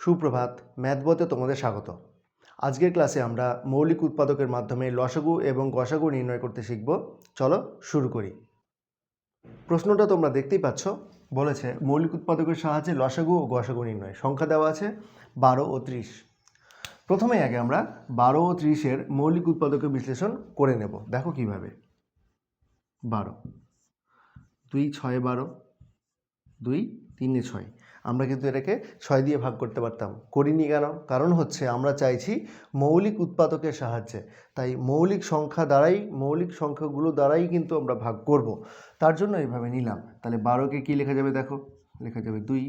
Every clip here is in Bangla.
সুপ্রভাত, ম্যাথ বইতে তোমাদের স্বাগত। আজকের ক্লাসে আমরা মৌলিক উৎপাদকের মাধ্যমে লসাগু এবং গসাগু নির্ণয় করতে শিখব। চলো শুরু করি। প্রশ্নটা তোমরা দেখতেই পাচ্ছ, বলেছে মৌলিক উৎপাদকের সাহায্যে লসাগু ও গসাগু নির্ণয়। সংখ্যা দেওয়া আছে 12 ও 30। প্রথমেই আগে আমরা 12 ও 30-এর মৌলিক উৎপাদকের বিশ্লেষণ করে নেব। দেখো কিভাবে। 12 2 6 12, 2 3 6। আমরা কিন্তু এটাকে 6 দিয়ে ভাগ করতে পারতাম, করিনি কেন? কারণ হচ্ছে আমরা চাইছি মৌলিক উৎপাদকের সাহায্যে, তাই মৌলিক সংখ্যাগুলো দ্বারাই কিন্তু আমরা ভাগ করব। তার জন্য এইভাবে নিলাম। তাহলে 12কে কি লেখা যাবে? দেখো, লেখা যাবে 2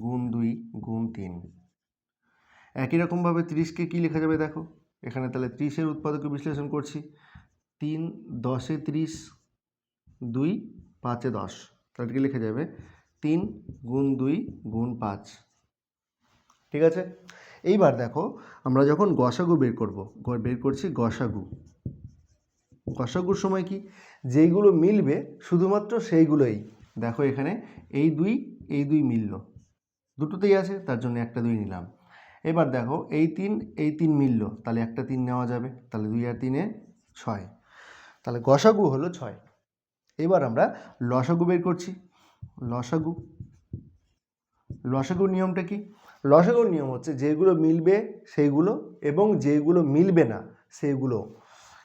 গুণ 2 গুণ 3। একই রকমভাবে 30কে কি লেখা যাবে? দেখো এখানে তাহলে 30-এর উৎপাদকের বিশ্লেষণ করছি। 3 10-এ 30, 2 5-এ 10। তাহলে কি লেখা যাবে? 3 গুণ 2 গুণ 5। ঠিক আছে। এইবার দেখো, আমরা যখন গসাগু বের করছি গসাগুর সময় কি, যেইগুলো মিলবে শুধুমাত্র সেইগুলোই। দেখো এখানে এই 2 মিলল, দুটোতেই আছে, তার জন্য একটা 2 নিলাম। এবার দেখো এই 3 মিলল, তাহলে একটা 3 নেওয়া যাবে। তাহলে 2 আর 3-এ 6। তাহলে গসাগু হলো 6। এবার আমরা লসাগু বের করছি। লসাগুর নিয়মটা কি? লসাগুর নিয়ম হচ্ছে যেগুলো মিলবে সেইগুলো এবং যেগুলো মিলবে না সেইগুলো।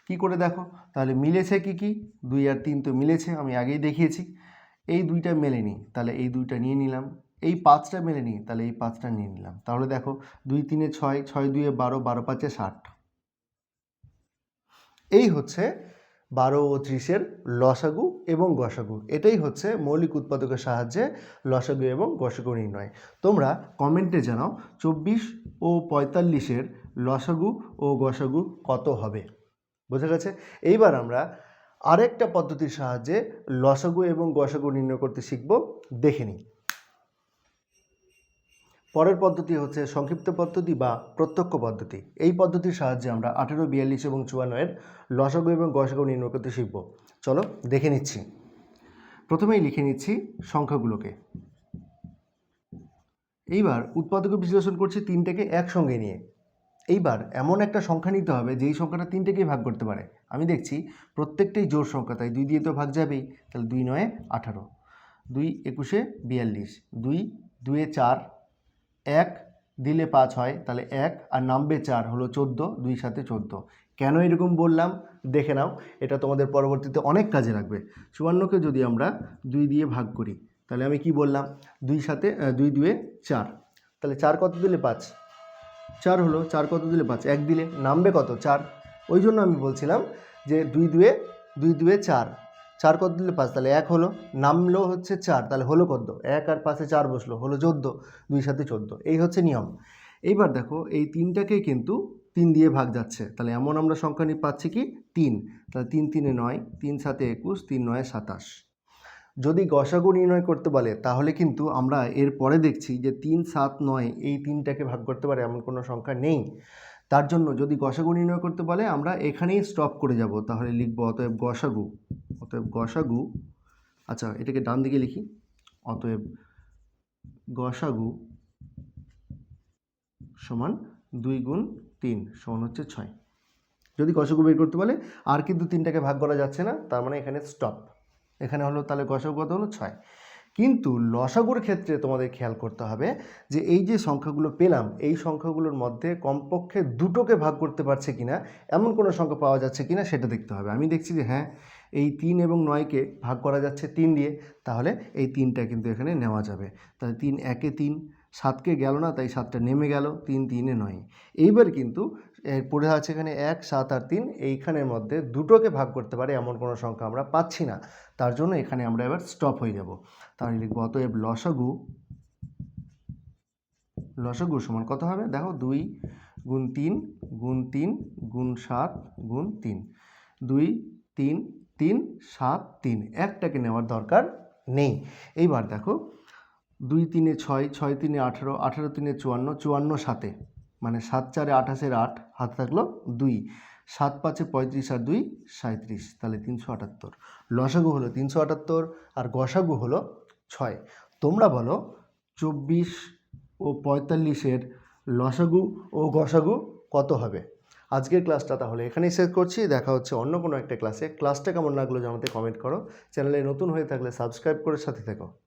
কি করে দেখো, তাহলে মিলেছে কি কি? 2 আর 3 তো মিলেছে, আমি আগেই দেখিয়েছি। এই 2টা মেলেনি, তাহলে এই 2টা নিয়ে নিলাম। এই 5টা মেলেনি, তাহলে এই 5টা নিয়ে নিলাম। তাহলে দেখো 2 3-এ 6, 6 2-এ 12, 12 5-এ 60। এই হচ্ছে 12 ও 30-এর লসাগু এবং গসাগু। এটাই হচ্ছে মৌলিক উৎপাদকের সাহায্যে লসাগু এবং গসাগু নির্ণয়। তোমরা কমেন্টে জানাও 24 ও 45-এর লসাগু ও গসাগু কত হবে। বোঝা গেছে? এইবার আমরা আরেকটা পদ্ধতির সাহায্যে লসাগু এবং গসাগু নির্ণয় করতে শিখব, দেখে নিই। পরের পদ্ধতি হচ্ছে সংক্ষিপ্ত পদ্ধতি বা প্রত্যক্ষ পদ্ধতি। এই পদ্ধতির সাহায্যে আমরা 18, 42 এবং 54-এর লসাগু এবং গসাগু নির্ণয় করতে শিখব। চলো দেখে নিচ্ছি। প্রথমেই লিখে নিচ্ছি সংখ্যাগুলোকে। এইবার উৎপাদক বিশ্লেষণ করছি 3টাকে একসঙ্গে নিয়ে। এইবার এমন একটা সংখ্যা নিতে হবে যেই সংখ্যাটা 3টাকেই ভাগ করতে পারে। আমি দেখছি প্রত্যেকটাই জোড় সংখ্যা, তাই 2 দিয়ে তো ভাগ যাবেই। তাহলে 2 9 18, 2 21 42, 2 2 4, 1 দিলে 5 হয়, তাহলে 1 আর নামবে 4, হলো 14, 2 7 14। কেন এরকম বললাম দেখে নাও, এটা তোমাদের পরবর্তীতে অনেক কাজে লাগবে। 54কে যদি আমরা 2 দিয়ে ভাগ করি, তাহলে আমি কি বললাম? 2 2 2 4, তাহলে 4 কত দিলে 5? 4 হলো। 4 কত দিলে 5? 1 দিলে নামবে কত? 4। ওই জন্য আমি বলছিলাম যে 2 2 4, 4 কত দিলে 5? তাহলে 1 হলো, নামলো হচ্ছে 4, তাহলে হলো কত? 1 আর 5-এ 4 বসলো, হলো 14, 2 7 14। এই হচ্ছে নিয়ম। এইবার দেখো এই 3টাকে কিন্তু 3 দিয়ে ভাগ যাচ্ছে, তাহলে এমন আমরা সংখ্যা নিয়ে পাচ্ছি কি 3। তাহলে 3 3-এ 9, 3 7-এ 21, 3 9-এ 27। যদি গসাগু নির্ণয় করতে বলে তাহলে কিন্তু আমরা এর পরে দেখছি যে 3 7 9 এই 3টাকে ভাগ করতে পারে এমন কোনো সংখ্যা নেই। তার জন্য যদি গসাগু নির্ণয় করতে বলে আমরা এখানেই স্টপ করে যাব। তাহলে লিখব অতএব গসাগু, আচ্ছা এটাকে ডান দিকে লিখি। অতএব গসাগু সমান 2 গুণ 3 সমান হচ্ছে 6। যদি গসাগু বের করতে বলে, আর কিন্তু 3টাকে ভাগ করা যাচ্ছে না, তার মানে এখানে স্টপ। এখানে হলো তাহলে গসাগু কত হলো? 6। কিন্তু লসাগুর ক্ষেত্রে তোমাদের খেয়াল করতে হবে যে এই যে সংখ্যাগুলো পেলাম, এই সংখ্যাগুলোর মধ্যে কমপক্ষে দুটোকে ভাগ করতে পারছে কিনা, এমন কোনো সংখ্যা পাওয়া যাচ্ছে কিনা সেটা দেখতে হবে। আমি দেখছি যে হ্যাঁ, এই 3 এবং 9কে ভাগ করা যাচ্ছে 3 দিয়ে, তাহলে এই 3টা কিন্তু এখানে নেওয়া যাবে। তাহলে 3 1-এ 3, 7কে গেল না, তাই 7টা নেমে গেল, 3 3-এ 9। এইবার কিন্তু পড়ে আছে এখানে 1 7 আর 3, এইখানের মধ্যে দুটোকে ভাগ করতে পারে এমন কোনো সংখ্যা আমরা পাচ্ছি না। তার জন্য এখানে আমরা এবার স্টপ হয়ে যাব। তাহলে লিখব অতএব লসাগু সমান কত হবে? দেখো 2 গুণ 3 গুণ 3 গুণ 7 গুণ 3, 2 3 3 7 3, একটাকে নেওয়ার দরকার নেই। এইবার দেখো 2 3-এ 6, 6 3-এ 18, 18 3-এ 54, 54 7-এ, মানে 7 4-এ 28-এর 8, হাতে থাকলো 2, 7 5-এ 35 আর 2 37, তাহলে 378। লসাগু হলো 378 আর গসাগু হলো 6। তোমরা বলো 24 ও 45-এর লসাগু ও গসাগু কত হবে। আজকের ক্লাসটা তাহলে এখানেই শেষ করছি। দেখা হচ্ছে অন্য কোনো একটা ক্লাসে। ক্লাসটা কেমন লাগলো জানাতে কমেন্ট করো। চ্যানেলে নতুন হয়ে থাকলে সাবস্ক্রাইব করে সাথে থেকো।